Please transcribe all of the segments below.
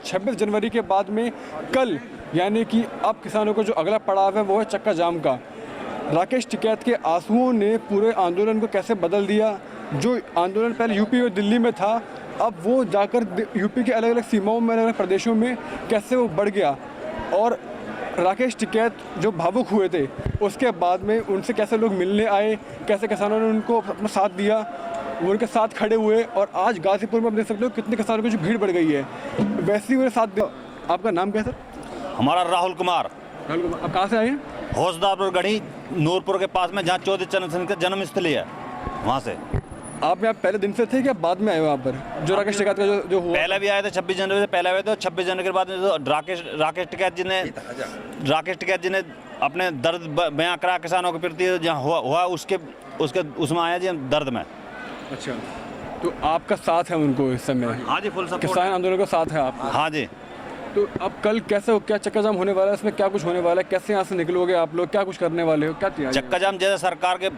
26 जनवरी के बाद में कल यानी कि अब किसानों को जो अगला पड़ाव है वो है चक्का जाम का। राकेश टिकैत के आंसुओं ने पूरे आंदोलन को कैसे बदल दिया। जो आंदोलन पहले यूपी और दिल्ली में था, अब वो जाकर यूपी के अलग अलग सीमाओं में, अलग अलग प्रदेशों में कैसे वो बढ़ गया। और राकेश टिकैत जो भावुक हुए थे, उसके बाद में उनसे कैसे लोग मिलने आए, कैसे किसानों ने उनको अपना साथ दिया, वो उनके साथ खड़े हुए। और आज गाजीपुर में आप देख सकते हो कितने किसानों की जो भीड़ बढ़ गई है, वैसे ही उन्हें साथ दिया। आपका नाम क्या है सर? हमारा राहुल कुमार। आप कहाँ से आए हैं? होशदारपुर गढ़ी नूरपुर के पास में, जहाँ चौधरी चरण सिंह का जन्म स्थली है, वहाँ से। आप यहाँ पहले दिन से थे क्या बाद में आए वहाँ पर जो राकेश टिकैत का जो हुआ? पहले भी आए थे, 26 जनवरी से पहले आए थे। 26 जनवरी के बाद में जो राकेश टिकैत जी ने अपने दर्द बयां करा किसानों के प्रति, जहाँ हुआ उसमें आया जी हम दर्द में। अच्छा, तो आपका साथ है उनको इस समय? हाँ जी, फुल सपोर्ट। किसान आंदोलन का साथ है आप? हाँ जी। तो अब कल कैसे, क्या चक्का जाम होने वाला है, इसमें क्या कुछ होने वाला है, कैसे यहाँ से निकलोगे आप लोग, क्या कुछ करने वाले हो, क्या तैयारी? चक्का जाम जैसे सरकार के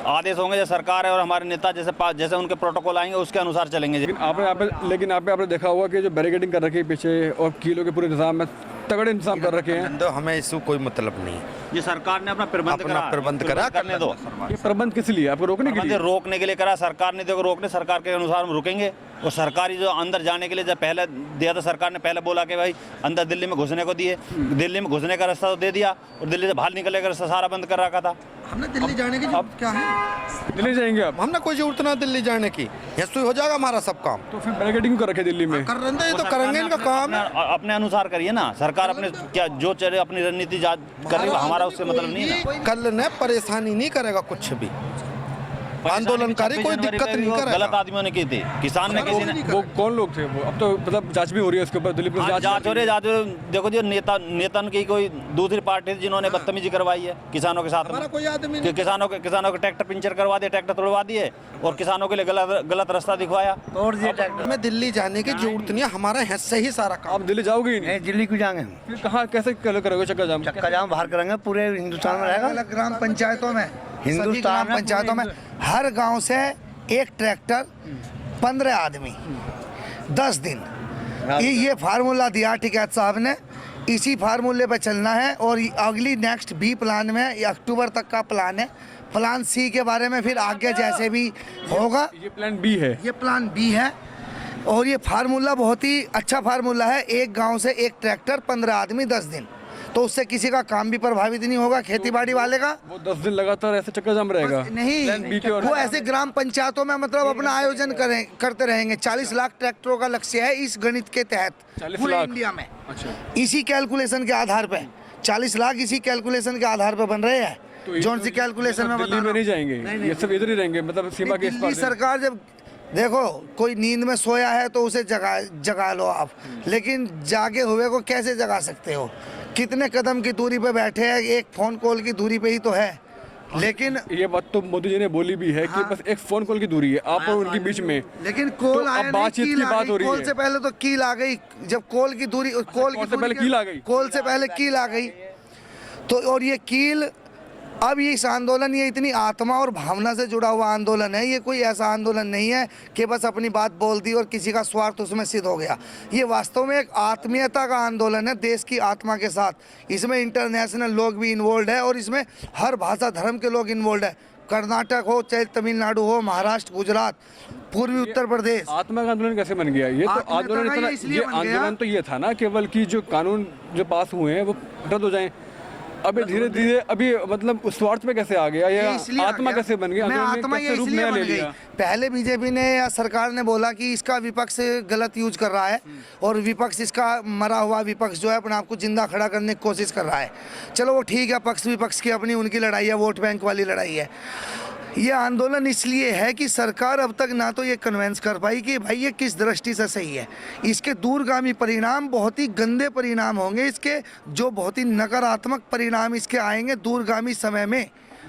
आदेश होंगे, जैसे सरकार है और हमारे नेता जैसे उनके प्रोटोकॉल आएंगे उसके अनुसार चलेंगे। लेकिन आपने देखा होगा कि जो बैरिकेडिंग कर रखी है पीछे और कीलों के पूरे इंतजाम में तगड़े इंतजाम कर रखे हैं। तो हमें इससे कोई मतलब नहीं है। ये सरकार ने अपना प्रबंध करा, करने दो। ये प्रबंध किस लिए? आपको रोकने के लिए? रोकने के लिए करा सरकार ने, देखो रोकने, सरकार के अनुसार हम रुकेंगे। और सरकारी जो अंदर जाने के लिए जब पहले दिया था, सरकार ने पहले बोला कि भाई अंदर दिल्ली में घुसने को दिए, दिल्ली में घुसने का रास्ता तो दे दिया और दिल्ली से बाहर निकलने का रास्ता सारा बंद कर रखा था। हमने दिल्ली जाने की अब क्या है? दिल्ली जाएंगे आप? हमने कोई जरूरत ना दिल्ली जाने की, यस हो जाएगा हमारा सब काम। तो फिर बैरिकेडिंग कर रखे दिल्ली में? कर रहे हैं, ये तो करेंगे, इनका काम है। अपने अनुसार करिए ना, सरकार अपने क्या जो चले अपनी रणनीति कर रही है, हमारा उससे मतलब नहीं है। कल ने परेशानी नहीं करेगा कुछ भी, आंदोलनकारी कोई दिक्कत नहीं करेगा। गलत आदमियों ने की थी, किसान ने किसी ने। वो कौन लोग थे वो? अब तो मतलब जांच भी हो रही है उसके ऊपर, दिल्ली पुलिस जांच हो रही है। देखो जी, नेता की कोई दूसरी पार्टी जिन्होंने बदतमीजी करवाई है किसानों के साथ में। कोई आदमी कि किसानों के ट्रैक्टर पंचर करवा दिए, ट्रैक्टर तोड़वा दिए और किसानों के लिए गलत रास्ता दिखवाया। हमें दिल्ली जाने की जरूरत नहीं है, हमारा हिस्से ही सारा काम। आप दिल्ली जाओगे ही नहीं? दिल्ली क्यों जाएंगे? फिर कहाँ, कैसे करोगे चक्का जाम? चक्का जाम बाहर करेंगे, पूरे हिंदुस्तान में रहेगा। ग्राम पंचायतों में, हिंदुस्तान ग्राम पंचायतों में हर गांव से एक ट्रैक्टर, 15 आदमी, 10 दिन। ये फार्मूला दिया टिकैत साहब ने, इसी फार्मूले पे चलना है। और अगली नेक्स्ट बी प्लान में, ये अक्टूबर तक का प्लान है। प्लान सी के बारे में फिर आगे जैसे भी होगा। ये प्लान बी है? ये प्लान बी है। और ये फार्मूला बहुत ही अच्छा फार्मूला है, एक गांव से एक ट्रैक्टर, 15 आदमी, 10 दिन। तो उससे किसी का काम भी प्रभावित नहीं होगा, खेती बाड़ी वाले का। वो 10 दिन लगातार ऐसे चक्का जाम रहेगा? नहीं, वो ऐसे ग्राम पंचायतों में मतलब अपना आयोजन करते रहेंगे। 40 लाख ट्रैक्टरों का लक्ष्य है इस गणित के तहत 40 पूरे लाख इंडिया में। अच्छा, इसी कैलकुलेशन के आधार पे 40 लाख इसी कैलकुलेशन के आधार पे बन रहे हैं। तो जोन सी कैलकुलेशन में दिल्ली में नहीं जाएंगे? ये सब इधर ही रहेंगे, मतलब सीमा के इस पार? सरकार जब देखो कोई नींद में सोया है तो उसे जगा लो आप, लेकिन जागे हुए को कैसे जगा सकते हो? कितने कदम की दूरी पे बैठे हैं, एक फोन कॉल की दूरी पे ही तो है। लेकिन ये बात तो मोदी जी ने बोली भी है कि बस एक फोन कॉल की दूरी है आप और उनके बीच में। लेकिन कॉल आया नहीं, बातचीत की बात हो रही है। कॉल से पहले तो कील आ गई। जब कॉल की दूरी, कॉल से पहले कील आ गई? कॉल से पहले कील आ गई तो, और ये कील अब ये इस आंदोलन, ये इतनी आत्मा और भावना से जुड़ा हुआ आंदोलन है। ये कोई ऐसा आंदोलन नहीं है कि बस अपनी बात बोल दी और किसी का स्वार्थ उसमें सिद्ध हो गया। ये वास्तव में एक आत्मीयता का आंदोलन है, देश की आत्मा के साथ। इसमें इंटरनेशनल लोग भी इन्वॉल्व है और इसमें हर भाषा धर्म के लोग इन्वॉल्व है। कर्नाटक हो, चाहे तमिलनाडु हो, महाराष्ट्र, गुजरात, पूर्वी उत्तर प्रदेश। आत्मा का आंदोलन कैसे बन गया? ये तो आंदोलन इतना, ये आंदोलन तो ये था ना केवल कि जो कानून जो पास हुए हैं वो रद्द हो जाए। अभी धीरे धीरे अभी मतलब उस स्वार्थ पे कैसे आ गया? ये आत्मा कैसे बन गया? आत्मा ये इसलिए बन गई, पहले बीजेपी ने या सरकार ने बोला कि इसका विपक्ष गलत यूज कर रहा है और विपक्ष, इसका मरा हुआ विपक्ष जो है अपने आप को जिंदा खड़ा करने की कोशिश कर रहा है। चलो वो ठीक है, पक्ष विपक्ष की अपनी उनकी लड़ाई है, वोट बैंक वाली लड़ाई है। ये आंदोलन इसलिए है कि सरकार अब तक ना तो ये कन्वेंस कर पाई कि भाई ये किस दृष्टि से सही है। इसके दूरगामी परिणाम, बहुत ही गंदे परिणाम होंगे इसके, जो बहुत ही नकारात्मक परिणाम इसके आएंगे दूरगामी समय में।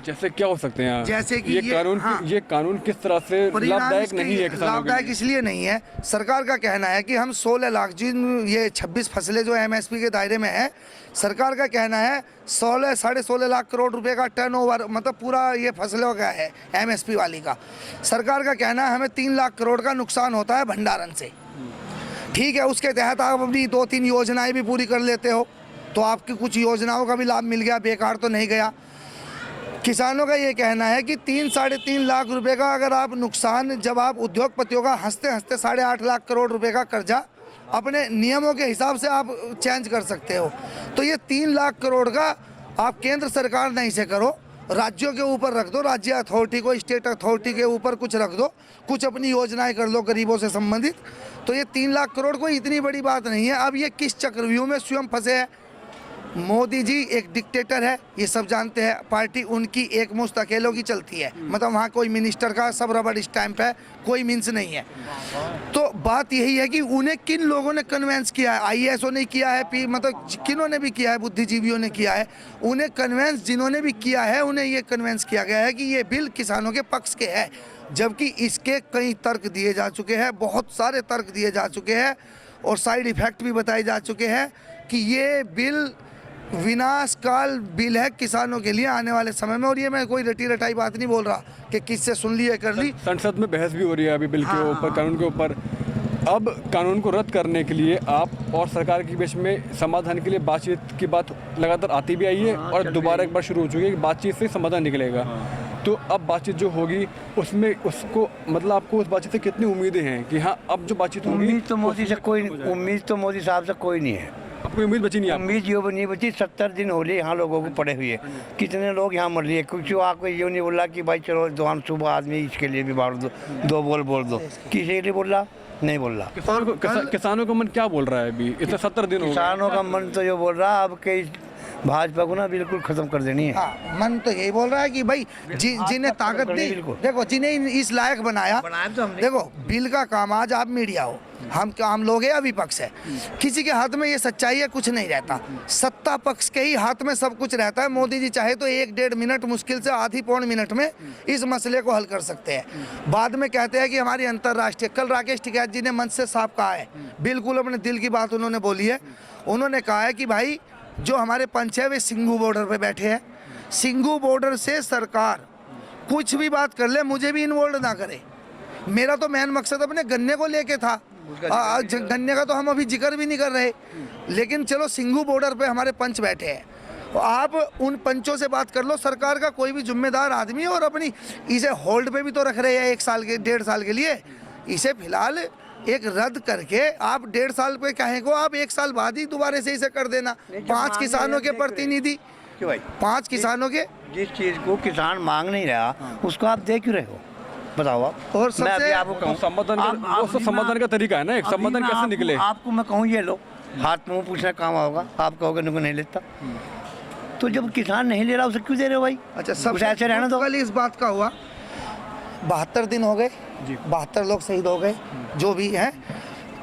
जैसे क्या हो सकते हैं? जैसे कि ये कानून किस तरह से लाभदायक नहीं है किसानों के लिए? लाभदायक इसलिए नहीं है, सरकार का कहना है कि हम 16 लाख, जिन ये 26 फसलें जो एमएसपी के दायरे में है, सरकार का कहना है 16-16.5 लाख करोड़ रुपए का टर्नओवर, मतलब पूरा ये फसलों का है एमएसपी वाली का। सरकार का कहना है हमें 3 लाख करोड़ का नुकसान होता है भंडारण से। ठीक है, उसके तहत आप अपनी 2-3 योजनाएं भी पूरी कर लेते हो तो आपकी कुछ योजनाओं का भी लाभ मिल गया, बेकार तो नहीं गया। किसानों का ये कहना है कि 3-3.5 लाख रुपए का अगर आप नुकसान, जब आप उद्योगपतियों का हंसते हंसते 8.5 लाख करोड़ रुपए का कर्जा अपने नियमों के हिसाब से आप चेंज कर सकते हो, तो ये 3 लाख करोड़ का आप केंद्र सरकार नहीं से करो, राज्यों के ऊपर रख दो, राज्य अथॉरिटी को, स्टेट अथॉरिटी के ऊपर कुछ रख दो, कुछ अपनी योजनाएं कर लो गरीबों से संबंधित, तो ये 3 लाख करोड़ कोई इतनी बड़ी बात नहीं है। अब ये किस चक्रव्यूह में स्वयं फंसे हैं। मोदी जी एक डिक्टेटर है, ये सब जानते हैं, पार्टी उनकी एक मुश्त अकेलों की चलती है, मतलब वहाँ कोई मिनिस्टर का सब रबड़ स्टैंप है, कोई मीन्स नहीं है। तो बात यही है कि उन्हें किन लोगों ने कन्वेंस किया है, आईएएसओ ने किया है, मतलब किन्होंने भी किया है, बुद्धिजीवियों ने किया है, उन्हें कन्वेंस जिन्होंने भी किया है उन्हें ये कन्वेंस किया गया है कि ये बिल किसानों के पक्ष के है, जबकि इसके कई तर्क दिए जा चुके हैं, बहुत सारे तर्क दिए जा चुके हैं और साइड इफ़ेक्ट भी बताए जा चुके हैं कि ये बिल विनाशकाल बिल है किसानों के लिए आने वाले समय में। और ये मैं कोई रटी रटाई बात नहीं बोल रहा कि किससे सुन ली है कर ली। संसद में बहस भी हो रही है अभी बिल के ऊपर, कानून के ऊपर। अब कानून को रद्द करने के लिए आप और सरकार के बीच में समाधान के लिए बातचीत की बात लगातार आती भी आई है और दोबारा एक बार शुरू हो चुकी है कि बातचीत से समाधान निकलेगा। तो अब बातचीत जो होगी उसमें उसको मतलब आपको उस बातचीत से कितनी उम्मीदें हैं कि हाँ अब जो बातचीत होगी? उम्मीद तो मोदी से कोई, उम्मीद तो मोदी साहब से कोई नहीं है। आपको उम्मीद बची नहीं? उम्मीद जो नहीं बची। 70 दिन हो लिए यहाँ लोगों को पड़े हुए, कितने लोग यहाँ मर लिए। कुछ आपको ये नहीं बोला कि भाई चलो दुकान सुबह आदमी इसके लिए भी बांट दो, 2 बोल दो, किसी के लिए बोला नहीं बोल रहा। किसानों का मन क्या बोल रहा है अभी इतने 70 दिन हो गए? किसानों का मन तो जो बोल रहा है अब के भाजपा को ना बिल्कुल खत्म कर देनी है। हाँ, मन तो यही बोल रहा है कि भाई जिन्हें ताकत दी, देखो जिन्हें इस लायक बनाया तो हमने। देखो बिल का काम, आज आप मीडिया हो, हम लोग है या विपक्ष है, किसी के हाथ में ये सच्चाई है कुछ नहीं रहता, सत्ता पक्ष के ही हाथ में सब कुछ रहता है। मोदी जी चाहे तो 1-1.5 मिनट, मुश्किल से आधी पौन मिनट में इस मसले को हल कर सकते हैं। बाद में कहते हैं कि हमारी अंतर्राष्ट्रीय, कल राकेश टिकैत जी ने मंच से साफ कहा है, बिल्कुल अपने दिल की बात उन्होंने बोली है। उन्होंने कहा है कि भाई जो हमारे पंच है वे सिंघू बॉर्डर पे बैठे हैं, सिंघू बॉर्डर से सरकार कुछ भी बात कर ले, मुझे भी इन्वॉल्व ना करे। मेरा तो मेन मकसद अपने गन्ने को लेके था, गन्ने का तो हम अभी जिक्र भी नहीं कर रहे, लेकिन चलो सिंघू बॉर्डर पे हमारे पंच बैठे हैं, आप उन पंचों से बात कर लो। सरकार का कोई भी जिम्मेदार आदमी और अपनी इसे होल्ड पे भी तो रख रहे हैं 1 साल के 1.5 साल के लिए, इसे फिलहाल एक रद्द करके आप 1.5 साल पे कहें को आप 1 साल बाद ही दोबारा से इसे कर देना। 5 किसानों के प्रतिनिधि, 5 किसानों के, जिस चीज को किसान मांग नहीं रहा उसको आप दे क्यों रहे हो, बताओ आप। और सबसे समाधान का तरीका है ना, एक समाधान कैसे निकले? आपको मैं कहूँ ये लो, हाथ मुंह पूछना काम होगा, आप कहोगे नुको नहीं लेता, तो जब किसान नहीं ले रहा उसे क्यों दे रहे हो भाई? अच्छा, सब ऐसे रहना दो। कल इस बात का हुआ, 72 दिन हो गए, 72 लोग शहीद हो गए, जो भी हैं,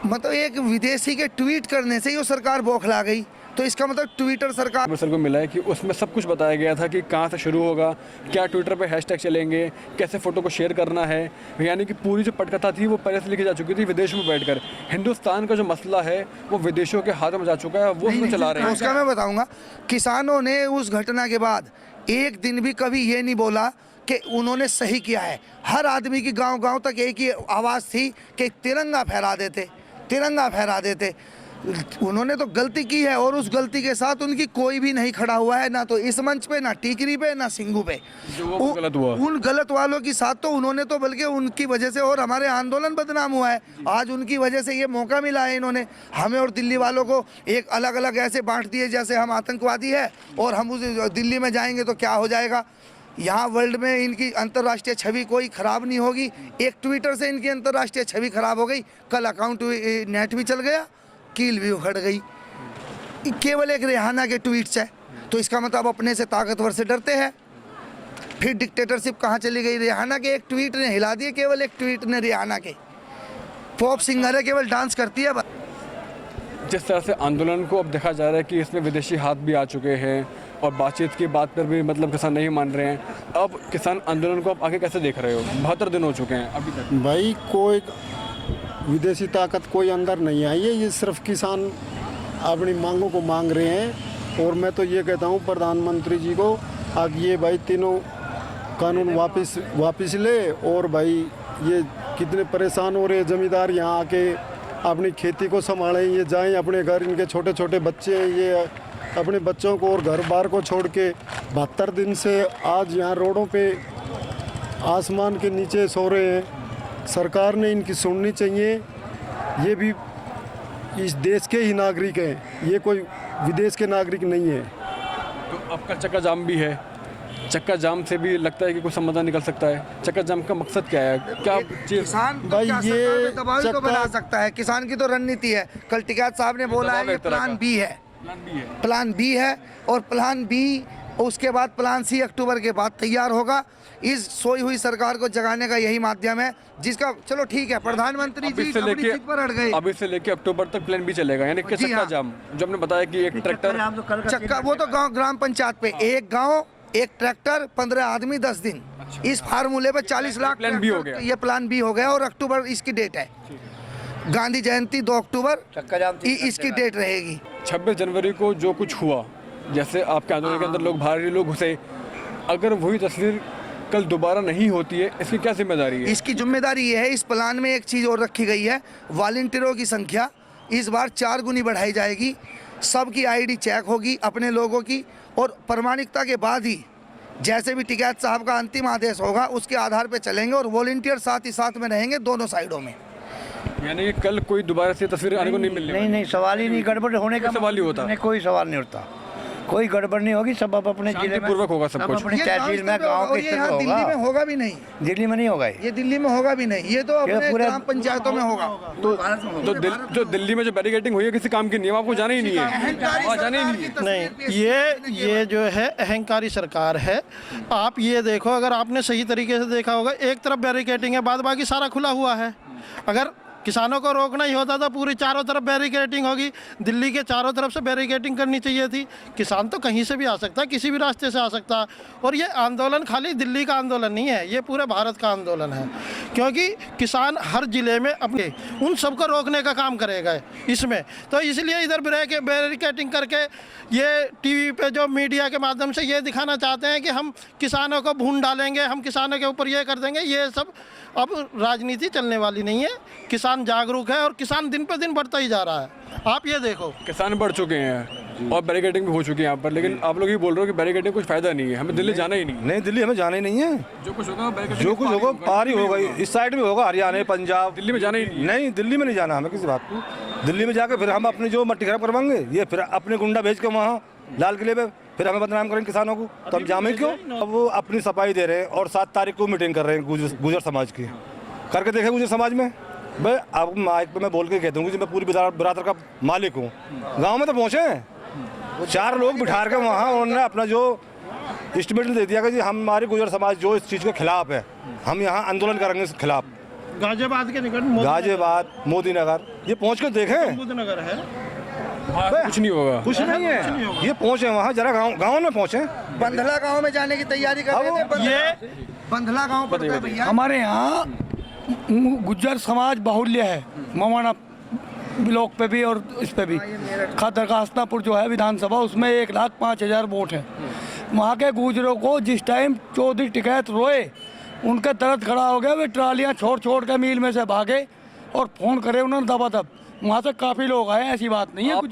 मतलब एक विदेशी के ट्वीट करने से ही वो सरकार बौखला गई। तो इसका मतलब ट्विटर सरकार सर को मिला है कि उसमें सब कुछ बताया गया था कि कहाँ से शुरू होगा, क्या ट्विटर पे हैशटैग चलेंगे, कैसे फोटो को शेयर करना है, यानी कि पूरी जो पटकथा थी वो पहले से लिखी जा चुकी थी विदेश में बैठकर। हिंदुस्तान का जो मसला है वो विदेशों के हाथ में जा चुका है, वो उसमें चला रहे हैं। उसका मैं बताऊंगा, किसानों ने उस घटना के बाद एक दिन भी कभी ये नहीं बोला कि उन्होंने सही किया है। हर आदमी की गांव-गांव तक एक ही आवाज़ थी कि तिरंगा फहरा देते, तिरंगा फहरा देते। उन्होंने तो गलती की है और उस गलती के साथ उनकी कोई भी नहीं खड़ा हुआ है, ना तो इस मंच पे, ना टीकरी पे, ना सिंघू पे। गलत हुआ उन गलत वालों की साथ तो उन्होंने तो, बल्कि उनकी वजह से और हमारे आंदोलन बदनाम हुआ है। आज उनकी वजह से ये मौका मिला है, इन्होंने हमें और दिल्ली वालों को एक अलग अलग ऐसे बांट दिए जैसे हम आतंकवादी है और हम उस दिल्ली में जाएंगे तो क्या हो जाएगा। यहाँ वर्ल्ड में इनकी अंतर्राष्ट्रीय छवि कोई ख़राब नहीं होगी, एक ट्विटर से इनकी अंतर्राष्ट्रीय छवि खराब हो गई, कल अकाउंट नेट भी चल गया, कील भी उखड़ गई, केवल एक रेहाना के ट्वीट्स है। तो इसका मतलब अपने से ताकतवर से डरते हैं। फिर डिक्टेटरशिप कहाँ चली गई? रेहाना के एक ट्वीट ने हिला दिए, केवल एक ट्वीट ने रेहाना के। पॉप सिंगर है, केवल डांस करती है। जिस तरह से आंदोलन को अब देखा जा रहा है कि इसमें विदेशी हाथ भी आ चुके हैं और बातचीत की बात पर भी मतलब किसान नहीं मान रहे हैं, अब किसान आंदोलन को आप आगे कैसे देख रहे हो? 72 दिन हो चुके हैं अभी तक। भाई कोई विदेशी ताकत कोई अंदर नहीं आई है, ये सिर्फ किसान अपनी मांगों को मांग रहे हैं। और मैं तो ये कहता हूँ प्रधानमंत्री जी को, अब ये भाई तीनों कानून वापस ले। और भाई ये कितने परेशान हो रहे हैं जमींदार यहाँ आके अपनी खेती को संभालें, ये जाएं अपने घर, इनके छोटे छोटे बच्चे हैं, ये अपने बच्चों को और घर बार को छोड़ के 72 दिन से आज यहाँ रोडों पे आसमान के नीचे सो रहे हैं। सरकार ने इनकी सुननी चाहिए। ये भी इस देश के ही नागरिक हैं, ये कोई विदेश के नागरिक नहीं है। तो आपका चक्का जाम भी है, चक्का जाम से भी लगता है कि कुछ समाधान निकल सकता है। चक्का जाम का मकसद क्या है? क्या किसान भाई क्या ये सरकार पे दबाव ही तो चक्का- बना सकता है। किसान की तो रणनीति है। कल टिकैत साहब ने बोला है दबाव ये एक तरह प्लान का। बी है, प्लान बी है? प्लान बी है और प्लान बी उसके बाद प्लान सी अक्टूबर के बाद तैयार होगा। इस सोई हुई सरकार को जगाने का यही माध्यम है, जिसका चलो ठीक है प्रधानमंत्री अभी जी से अपनी लेके सीट पर अड़ गए। अभी से लेके अक्टूबर तक प्लान बी चलेगा, यानी कि जी चक्का हाँ। जाम जो आपने बताया कि एक ट्रैक्टर चक्का वो तो गांव ग्राम पंचायत पे एक गांव एक ट्रैक्टर 15 आदमी 10 दिन, इस फार्मूले पे 40 लाख प्लान बी हो ट्रैक्टर, गया। ये प्लान बी हो गया और अक्टूबर इसकी डेट है। गांधी जयंती 2 अक्टूबर चक्का जाम इसकी डेट रहेगी। 26 जनवरी को जो कुछ हुआ, जैसे आपके आंदोलन के अंदर लोग भारी लोग घुसे, अगर वही तस्वीर कल दोबारा नहीं होती है, इसकी क्या जिम्मेदारी है? इसकी जिम्मेदारी ये है, इस प्लान में एक चीज़ और रखी गई है, वॉलंटियरों की संख्या इस बार 4 गुनी बढ़ाई जाएगी। सबकी आईडी चेक होगी अपने लोगों की, और प्रमाणिकता के बाद ही जैसे भी टिकैत साहब का अंतिम आदेश होगा उसके आधार पे चलेंगे, और वॉलंटियर साथ ही साथ में रहेंगे दोनों साइडों में। यानी कि कल कोई दोबारा से तस्वीर आने को नहीं मिलने नहीं वाली। नहीं, सवाल ही नहीं, गड़बड़ होने का सवाल ही होता। नहीं, कोई सवाल नहीं उठता, कोई गड़बड़ नहीं होगी। सब अपने जिले में शांतिपूर्वक होगा सब कुछ। अपनी ये तहसील में स्तर पे होगा, गाँव और के ये स्तर यहाँ पे दिल्ली में होगा। होगा भी नहीं, दिल्ली में नहीं होगा ये। ये दिल्ली में होगा भी नहीं, ये तो अपने पूरे- ग्राम पंचायतों में होगा। जो दिल्ली में जो बैरिकेडिंग हुई है किसी काम की नहीं है, आपको जाना ही नहीं है, वहाँ जाना ही नहीं है। नहीं, ये जो है अहंकारी सरकार है। आप ये देखो, अगर आपने सही तरीके से देखा होगा, एक तरफ बैरिकेडिंग है, बाद बाकी सारा खुला हुआ है। अगर किसानों को रोकना ही होता तो पूरी चारों तरफ बैरिकेडिंग होगी, दिल्ली के चारों तरफ से बैरिकेडिंग करनी चाहिए थी। किसान तो कहीं से भी आ सकता है, किसी भी रास्ते से आ सकता है। और ये आंदोलन खाली दिल्ली का आंदोलन नहीं है, ये पूरे भारत का आंदोलन है, क्योंकि किसान हर ज़िले में अपने उन सबको रोकने का काम करेगा इसमें। तो इसलिए इधर बैरिकेडिंग करके ये टीवी पे जो मीडिया के माध्यम से ये दिखाना चाहते हैं कि हम किसानों को भून डालेंगे, हम किसानों के ऊपर ये कर देंगे। ये सब अब राजनीति चलने वाली नहीं है। किसान जागरूक है और किसान दिन पे दिन बढ़ता ही जा रहा है। आप ये देखो, किसान बढ़ चुके हैं और बैरिकेडिंग भी हो चुकी है यहाँ पर, लेकिन आप लोग ये बोल रहे हो कि बैरिकेडिंग कुछ फायदा नहीं है, हमें दिल्ली जाना ही नहीं है। नहीं, दिल्ली हमें जाना ही नहीं है। जो कुछ होगा बैरिकेडिंग जो कुछ होगा पार ही होगा, इस साइड में होगा, हरियाणा पंजाब। दिल्ली में जाना ही नहीं है। नहीं, दिल्ली में नहीं जाना हमें किसी बात को। दिल्ली में जाकर फिर हम अपनी जो मट्टी खराब करवाएंगे, ये फिर अपने गुंडा भेज के वहाँ लाल किले पे फिर हमें बदनाम करेंगे किसानों को, तो हम जामे क्यों? अब वो अपनी सफाई दे रहे हैं और 7 तारीख को मीटिंग कर रहे हैं गुजर समाज की। करके देखे गुजर समाज में भाई, अब माइक पे मैं बोल के कहता हूँ कि मैं पूरी बिरादर का मालिक हूँ। गाँव में तो पहुँचे हैं 4 लोग बिठा के वहाँ, उन्होंने अपना जो एस्टिमेट दे दिया कि जी हमारी गुजर समाज जो इस चीज़ के खिलाफ है, हम यहाँ आंदोलन करेंगे इसके खिलाफ। गाजियाबाद के निकट गाजियाबाद, मोदी नगर, ये पहुँच के देखें, बुद्ध नगर है। वहाँ कुछ नहीं होगा। कुछ नहीं है। ये पहुँचे वहाँ, जरा गाँव में पहुँचे। बंधला गांव में जाने की तैयारी कर रहे थे। ये बंधला गांव पड़ता है भैया। हमारे यहाँ गुज्जर समाज बाहुल्य है, मवाना ब्लॉक पे भी और इस पे भी। दरखास्तापुर जो है विधानसभा, उसमें 1,05,000 वोट है। वहाँ के गुजरों को जिस टाइम चौधरी टिकैत रोए, उनका दर्द खड़ा हो गया। वे ट्रालियाँ छोड़ छोड़ के मील में से भागे और फ़ोन करे उन्होंने दबादब। वहाँ से काफ़ी लोग आए, ऐसी बात नहीं है। आप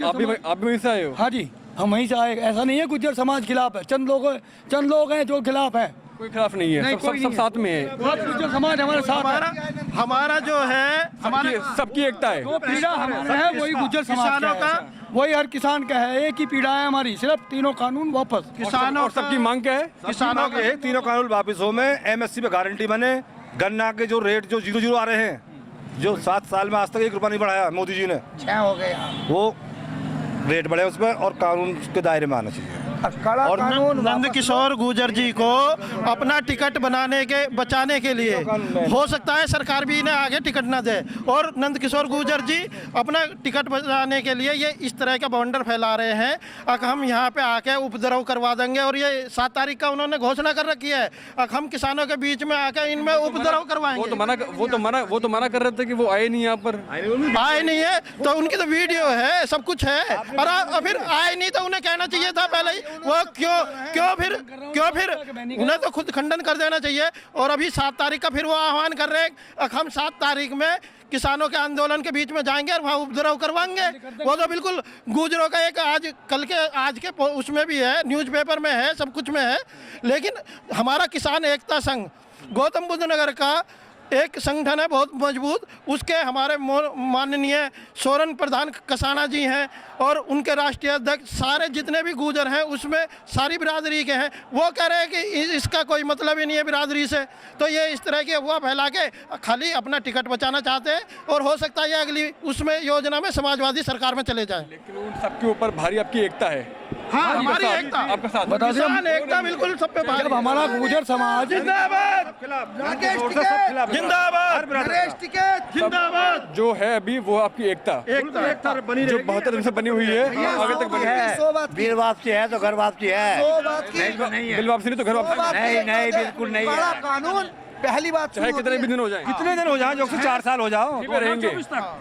भी वहीं से आए हो? हाँ जी, हम वहीं से आए। ऐसा नहीं है गुज्जर समाज खिलाफ है, चंद लोग हैं जो खिलाफ हैं। कोई खिलाफ नहीं है, सब साथ में है। गुज्जर समाज हमारे साथ है। हमारा जो है, सबकी एकता है। जो पीड़ा हमारा है वही गुज्जर समाज का है, वही हर किसान का है। एक ही पीड़ा है हमारी, सिर्फ तीनों कानून वापस। किसानों और सबकी मांग क्या है? किसानों के तीनों कानून वापस हो में MSC पे गारंटी बने। गन्ना के जो रेट जो 0 आ रहे हैं, जो 7 साल में आज तक 1 रुपया नहीं बढ़ाया मोदी जी ने, 6 हो गए, वो रेट बढ़े उस पर और कानून के दायरे में आना चाहिए। और नंद किशोर गुर्जर जी को अपना टिकट बचाने के लिए हो सकता है सरकार भी इन्हें आगे टिकट ना दे, और नंद किशोर गुर्जर जी अपना टिकट बचाने के लिए ये इस तरह का बवंडर फैला रहे हैं। अब हम यहाँ पे आके उपद्रव करवा देंगे, और ये 7 तारीख का उन्होंने घोषणा कर रखी है। अब हम किसानों के बीच में आके इनमें उपद्रव करवाएंगे। वो तो मना कर रहे थे कि वो आए नहीं यहाँ पर। आए नहीं है तो उनकी तो वीडियो है, सब कुछ है, और फिर आए नहीं तो उन्हें कहना चाहिए था पहले ही। वो क्यों फिर उन्हें तो खुद खंडन कर देना चाहिए। और अभी 7 तारीख का फिर वो आह्वान कर रहे हैं। हम 7 तारीख में किसानों के आंदोलन के बीच में जाएंगे और वहाँ उपद्रव करवाएंगे। वो तो बिल्कुल गुजरों का एक आज के उसमें भी है, न्यूज़पेपर में है, सब कुछ में है। लेकिन हमारा किसान एकता संघ गौतम बुद्ध नगर का एक संगठन है बहुत मजबूत, उसके हमारे माननीय सोरेन प्रधान कसाना जी हैं और उनके राष्ट्रीय अध्यक्ष सारे जितने भी गुजर हैं उसमें सारी बिरादरी के हैं। वो कह रहे हैं कि इसका कोई मतलब ही नहीं है बिरादरी से, तो ये इस तरह की अफवाह फैला के खाली अपना टिकट बचाना चाहते हैं और हो सकता है ये अगली उसमें योजना में समाजवादी सरकार में चले जाएं। लेकिन उन सबके ऊपर भारी आपकी एकता है। हाँ, हमारी एकता, आपका साथ बता दिया। किसान एकता बिल्कुल सब पे भारी। जब हमारा गुजर समाज जिंदाबाद जो है अभी वो आपकी एकता जो 72 दिन से बनी हुई है, आगे तक बनी है। बिल वापसी है तो घर वापसी है, बिल वापसी नहीं तो घर वापसी नहीं बिल्कुल नहीं है। कानून पहली बात चाहे कितने भी दिन हो जाए, कितने दिन हो जाए, जो कि 4 साल हो जाओ, यहीं पे रहेंगे।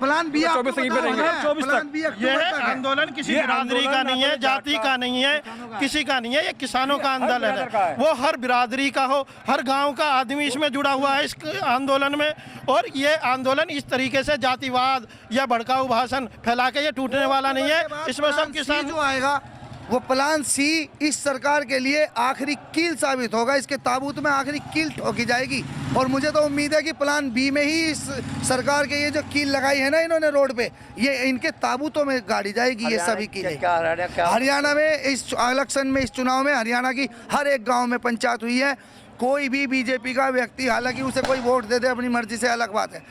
प्लान बी 24 तक यहीं पे रहेंगे। 24 तक। ये आंदोलन किसी बिरादरी का नहीं है, जाति का नहीं है, किसी का नहीं है, ये किसानों का आंदोलन है। वो हर बिरादरी का हो, हर गांव का आदमी इसमें जुड़ा हुआ है इस आंदोलन में। और ये आंदोलन इस तरीके से जातिवाद या भड़काऊ भाषण फैला के ये टूटने वाला नहीं है। इसमें सब किसान जो आएगा वो प्लान सी इस सरकार के लिए आखिरी कील साबित होगा, इसके ताबूत में आखिरी कील ठोकी जाएगी। और मुझे तो उम्मीद है कि प्लान बी में ही इस सरकार के ये जो कील लगाई है ना इन्होंने रोड पे, ये इनके ताबूतों में गाड़ी जाएगी ये सभी कीलें। हरियाणा में इस इलेक्शन में, इस चुनाव में हरियाणा की हर एक गाँव में पंचायत हुई है। कोई भी बीजेपी का व्यक्ति, हालांकि उसे कोई वोट दे दे अपनी मर्जी से अलग बात है,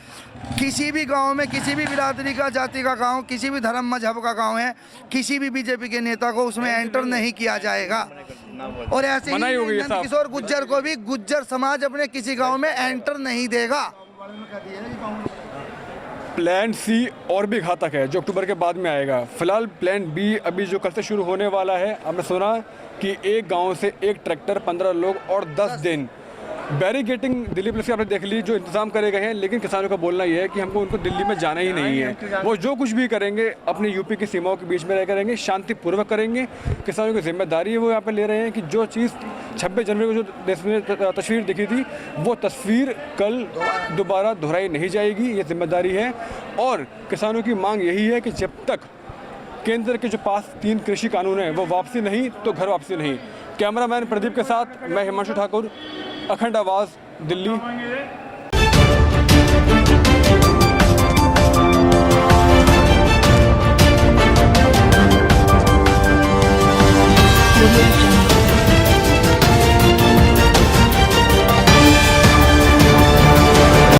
किसी भी गांव में किसी भी बिरादरी का, जाति का गांव, किसी भी धर्म मजहब का गांव है, किसी भी बीजेपी के नेता को उसमें एंटर नहीं किया जाएगा। और ऐसे मनाही हो गई ही है साहब। किशोर गुज्जर को भी गुज्जर समाज अपने किसी गांव में एंटर नहीं देगा। प्लान सी और भी घातक है जो अक्टूबर के बाद में आएगा। फिलहाल प्लान बी अभी जो कल से शुरू होने वाला है, हमने सुना कि एक गांव से एक ट्रैक्टर, 15 लोग और 10 दिन बैरिकेटिंग दिल्ली पुलिस की आपने देख ली जो इंतजाम करे गए हैं। लेकिन किसानों का बोलना यह है कि हमको उनको दिल्ली में जाना ही नहीं है। वो जो कुछ भी करेंगे अपनी यूपी की सीमाओं के बीच में रह करेंगे, शांतिपूर्वक करेंगे। किसानों की जिम्मेदारी है वो यहाँ पे ले रहे हैं कि जो चीज़ 26 जनवरी को जो देश में तस्वीर दिखी थी वो तस्वीर कल दोबारा दोहराई नहीं जाएगी, ये जिम्मेदारी है। और किसानों की मांग यही है कि जब तक केंद्र के जो पास 3 कृषि कानून हैं वो वापसी नहीं तो घर वापसी नहीं। कैमरामैन प्रदीप के साथ मैं हिमांशु ठाकुर, अखंड आवाज़, दिल्ली।